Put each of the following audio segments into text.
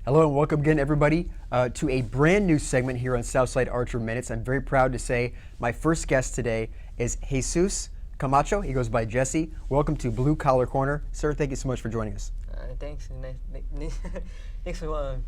Hello and welcome again, everybody, to a brand new segment here on Southside Archer Minutes. I'm very proud to say my first guest today is Jesus Camacho. He goes by Jesse. Welcome to Blue Collar Corner. Sir, thank you so much for joining us. Thanks. Thanks for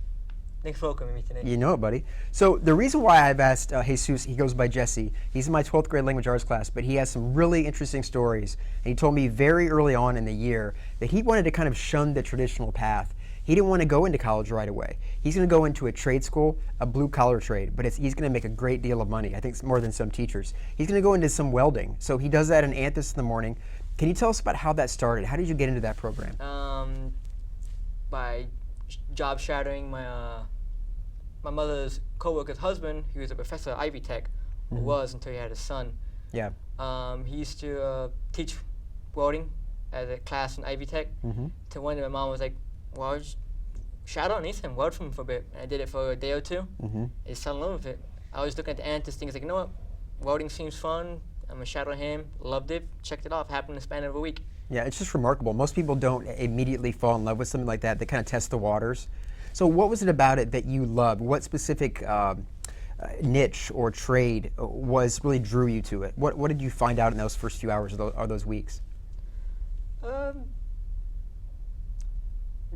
welcoming me today. You know it, buddy. So the reason why I've asked Jesus, he goes by Jesse, he's in my 12th grade language arts class, but he has some really interesting stories. And he told me very early on in the year that he wanted to kind of shun the traditional path. He didn't want to go into college right away. He's going to go into a trade school, a blue-collar trade, but he's going to make a great deal of money. I think it's more than some teachers. He's going to go into some welding. So he does that in Anthus in the morning. Can you tell us about how that started? How did you get into that program? By job shadowing my mother's co-worker's husband. He was a professor at Ivy Tech, or was until he had a son. Yeah. He used to teach welding at a class in Ivy Tech. To one day my mom was like, well, just shadow underneath him, weld for him for a bit. And I did it for a day or two. I just fell in love with it. I was looking at the Anthus things like, you know what, welding seems fun. I'm gonna shadow him. Loved it. Checked it off. Happened in the span of a week. Yeah, it's just remarkable. Most people don't immediately fall in love with something like that. They kind of test the waters. So what was it about it that you loved? What specific niche or trade really drew you to it? What did you find out in those first few hours or those weeks?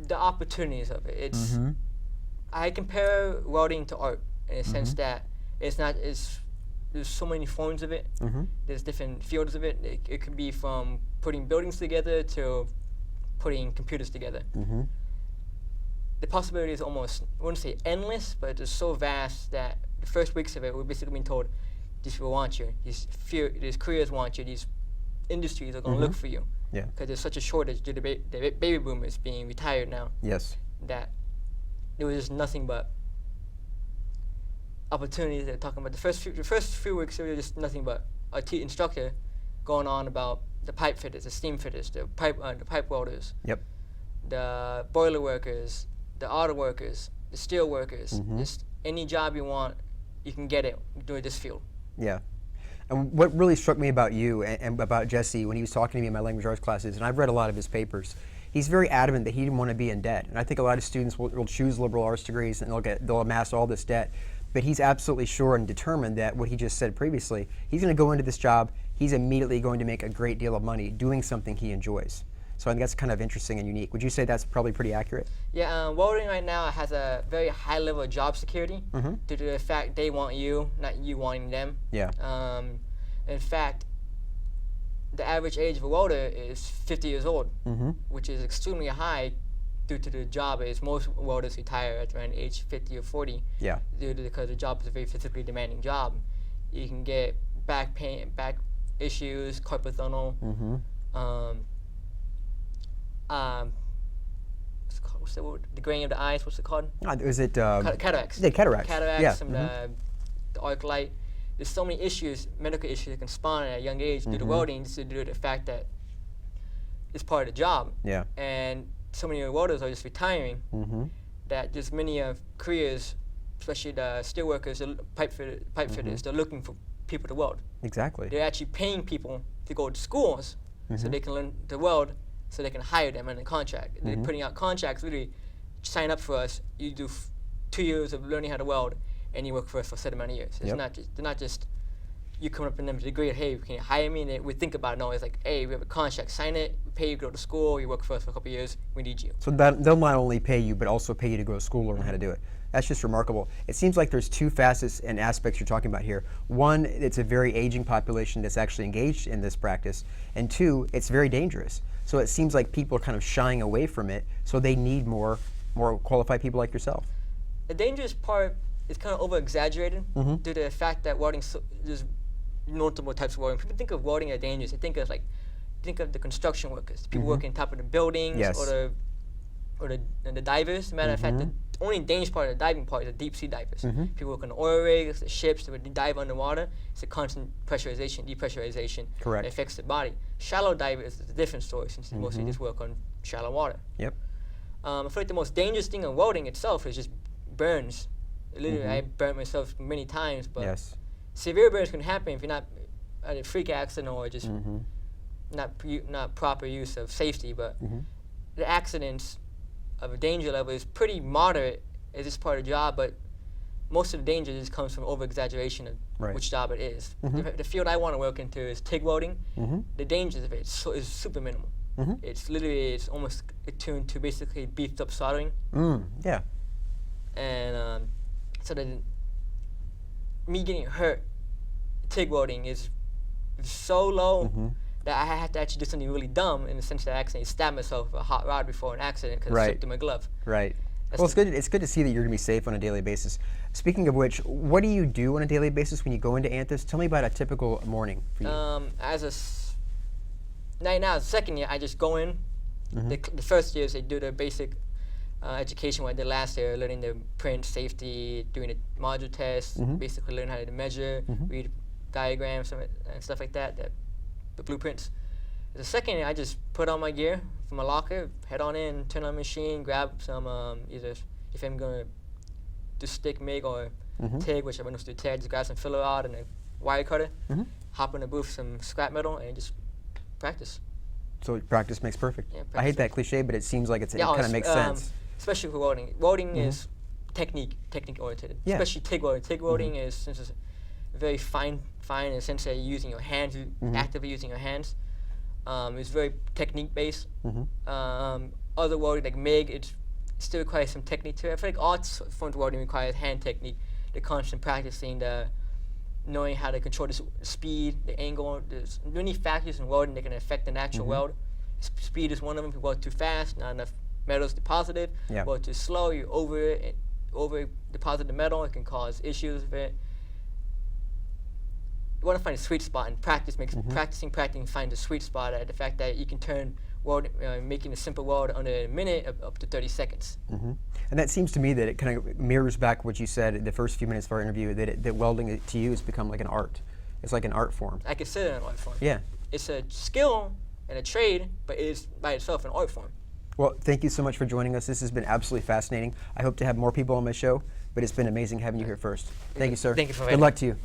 The opportunities of it. It's I compare welding to art in a sense that there's so many forms of it. There's different fields of it. It could be from putting buildings together to putting computers together. The possibility is almost, I wouldn't say endless, but it's so vast that the first weeks of it, we're basically being told, these people want you, these careers want you, these industries are going to look for you. Yeah. Because there's such a shortage due to the baby boomers being retired now. Yes. That there was just nothing but opportunities. They're talking about the first few weeks. There was just nothing but a instructor going on about the pipe fitters, the steam fitters, the pipe welders, the boiler workers, the auto workers, the steel workers. Just any job you want, you can get it doing this field. Yeah. And what really struck me about you and about Jesse when he was talking to me in my language arts classes, and I've read a lot of his papers, he's very adamant that he didn't want to be in debt. And I think a lot of students will choose liberal arts degrees and they'll amass all this debt. But he's absolutely sure and determined that what he just said previously, he's going to go into this job, he's immediately going to make a great deal of money doing something he enjoys. So I think that's kind of interesting and unique. Would you say that's probably pretty accurate? Yeah, welding right now has a very high level of job security due to the fact they want you, not you wanting them. Yeah. In fact, the average age of a welder is 50 years old, which is extremely high due to the job. Is most welders retire at around age 50 or 40. Yeah. Because the job is a very physically demanding job. You can get back pain, back issues, carpal tunnel. What's the word? The graying of the eyes. What's it called? Is it cataracts? Yeah, cataracts. Cataracts. Yeah. Some the arc light. There's so many issues, medical issues that can spawn at a young age due to welding, just due to the fact that it's part of the job. Yeah. And so many welders are just retiring that there's many careers, especially the steel workers, the pipe fitters, they're looking for people to weld. Exactly. They're actually paying people to go to schools so they can learn to weld, so they can hire them on a contract. They're putting out contracts, literally, sign up for us, you do 2 years of learning how to weld, and you work for us for a certain amount of years. It's they're not just you coming up in them to the degree, hey, can you hire me? And we think about it. No, it's like, hey, we have a contract, sign it, we pay you to go to school, you work for us for a couple of years, we need you. So they'll not only pay you, but also pay you to go to school, learn how to do it. That's just remarkable. It seems like there's two facets and aspects you're talking about here. One, it's a very aging population that's actually engaged in this practice. And two, it's very dangerous. So it seems like people are kind of shying away from it, so they need more qualified people like yourself. The dangerous part is kind of over-exaggerated due to the fact that welding, there's multiple types of welding. People think of welding as dangerous. They think of the construction workers, people working on top of the buildings, or the divers. Matter of fact, the only dangerous part of the diving part is the deep sea divers. People work on the oil rigs, the ships, they dive underwater. It's a constant pressurization, depressurization that affects the body. Shallow divers is a different story since they mostly just work on shallow water. Yep. I feel like the most dangerous thing in welding itself is just burns. Literally, I burnt myself many times, but severe burns can happen if you're not at a freak accident or just not proper use of safety. But the accidents of a danger level is pretty moderate It's just part of the job, but most of the danger just comes from over-exaggeration of Right. which job it is. The field I want to work into is TIG welding. The dangers of it is super minimal. It's almost attuned to basically beefed up soldering. Yeah. And so then me getting hurt, TIG welding is so low that I had to actually do something really dumb in the sense that I accidentally stabbed myself with a hot rod before an accident because it slipped in my glove. Right. That's Well, it's good to see that you're going to be safe on a daily basis. Speaking of which, what do you do on a daily basis when you go into Anthos? Tell me about a typical morning for you. Right now, the second year, I just go in. The first years, they do the basic education what I did last year, learning the print, safety, doing the module test, basically learning how to measure, read diagrams and stuff like that, the blueprints. The second year, I just put on my gear from my locker, head on in, turn on the machine, grab some, either if I'm going to do stick MIG or TIG, which I went to do TIG, just grab some filler rod and a wire cutter, hop in the booth, some scrap metal, and just practice. So practice makes perfect. Yeah, I hate that cliche, but it seems like it kind of makes sense. Especially for welding. Welding is technique oriented. Yeah. Especially TIG welding. TIG welding is, since it's very fine in the sense that you're using your hands, actively using your hands. It's very technique based. Other welding like MIG, it still requires some technique to it. I feel like all forms of welding requires hand technique, the constant practicing, the knowing how to control the speed, the angle. There's many factors in welding that can affect an actual weld. Speed is one of them. If you weld too fast, not enough metal is deposited. Weld too slow, you over deposit the metal. It can cause issues with it. You want to find a sweet spot, and practice makes practicing find the sweet spot at the fact that you can turn weld, making a simple weld under a minute up to 30 seconds. And that seems to me that it kind of mirrors back what you said in the first few minutes of our interview, that welding to you has become like an art. It's like an art form. I consider it an art form. Yeah. It's a skill and a trade, but it is by itself an art form. Well, thank you so much for joining us. This has been absolutely fascinating. I hope to have more people on my show, but it's been amazing having you here first. Thank you, sir. Thank you for Good luck to you.